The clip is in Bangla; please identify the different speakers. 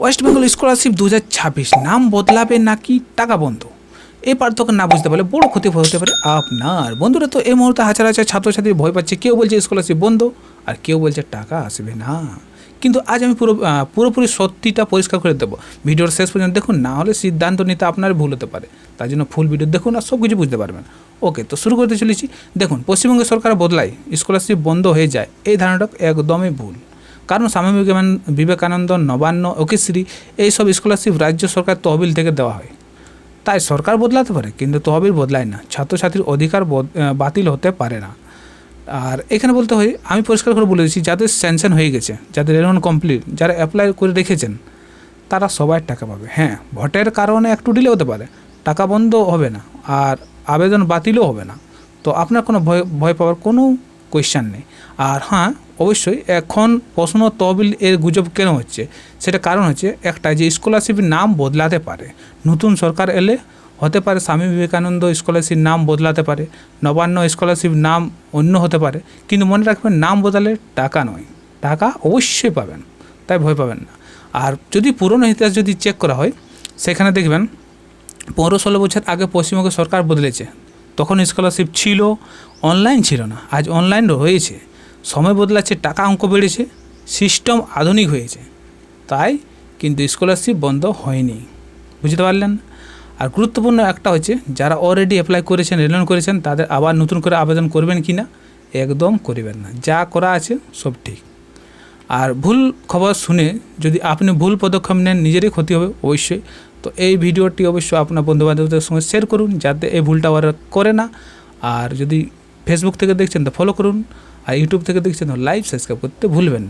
Speaker 1: ওয়েস্ট বেঙ্গল স্কলারশিপ 2026 নাম বদলাবে নাকি টাকা বন্ধ, এই পার্থক্য না বুঝতে পারলে বড় ক্ষতি হতে পারে আপনার। বন্ধুরা, তো এই মুহূর্তে হাজার হাজার ছাত্রছাত্রী ভয় পাচ্ছে। কেউ বলছে স্কলারশিপ বন্ধ, আর কেউ বলছে টাকা আসবে না। কিন্তু আজ আমি পুরোপুরি সত্যিটা পরিষ্কার করে দেবো। ভিডিওর শেষ পর্যন্ত দেখুন, না হলে সিদ্ধান্ত নিতে আপনার ভুল হতে পারে। তার জন্য ফুল ভিডিও দেখুন আর সব কিছু বুঝতে পারবেন। ওকে, তো শুরু করতে চলেছি। দেখুন, পশ্চিমবঙ্গ সরকার বদলায় স্কলারশিপ বন্ধ হয়ে যায়, এই ধারণাটা একদমই ভুল। কারণ স্বামী বিবেকানন্দ, নবান্ন, অকিশ্রী এইসব স্কলারশিপ রাজ্য সরকার তহবিল থেকে দেওয়া হয়। তাই সরকার বদলাতে পারে, কিন্তু তহবিল বদলায় না। ছাত্রছাত্রীর অধিকার বাতিল হতে পারে না। আর এখানে বলতে হয়, আমি পরিষ্কার করে বলে দিচ্ছি, যাদের স্যাংশন হয়ে গেছে, যাদের রেলন কমপ্লিট, যারা অ্যাপ্লাই করে রেখেছেন, তারা সবাই টাকা পাবে। হ্যাঁ, ভোটের কারণে একটু ডিলে হতে পারে, টাকা বন্ধ হবে না, আর আবেদন বাতিলও হবে না। তো আপনার কোনো ভয় পাওয়ার কোনো কোয়েশ্চান নেই। আর হ্যাঁ, অবশ্যই এখন প্রশ্ন তহবিল এর গুজব কেন হচ্ছে, সেটা কারণ হচ্ছে একটা, যে স্কলারশিপের নাম বদলাতে পারে। নতুন সরকার এলে হতে পারে স্বামী বিবেকানন্দ স্কলারশিপ নাম বদলাতে পারে, নবান্ন স্কলারশিপ নাম অন্য হতে পারে। কিন্তু মনে রাখবেন, নাম বদলালে টাকা নয়, টাকা অবশ্যই পাবেন, তাই ভয় পাবেন না। আর যদি পুরনো ইতিহাস যদি চেক করা হয়, সেখানে দেখবেন 15-16 বছর আগে পশ্চিমবঙ্গ সরকার বদলেছে, তখন স্কলারশিপ ছিল, অনলাইন ছিল না। আজ অনলাইন রয়েছে। সময় বদলাচ্ছে, টাকা অঙ্ক বেড়েছে, সিস্টেম আধুনিক হয়েছে, তাই কিন্তু স্কলারশিপ বন্ধ হয়নি। বুঝতে পারলেন? আর গুরুত্বপূর্ণ একটা হচ্ছে, যারা অলরেডি অ্যাপ্লাই করেছেন, রেলন করেছেন, তাদের আবার নতুন করে আবেদন করবেন কি না? একদম করবেন না। যা করা আছে সব ঠিক। আর ভুল খবর শুনে যদি আপনি ভুল পদক্ষেপ নেন, নিজেরই ক্ষতি হবে অবশ্যই। তো এই ভিডিওটি অবশ্যই আপনার বন্ধুবান্ধবদের সঙ্গে শেয়ার করুন, যাতে এই ভুলটা ওরা করে না। আর যদি ফেসবুক থেকে দেখছেন তো ফলো করুন, আর ইউটিউব থেকে দেখছেন তো লাইভ সাবস্ক্রাইব করতে ভুলবেন না।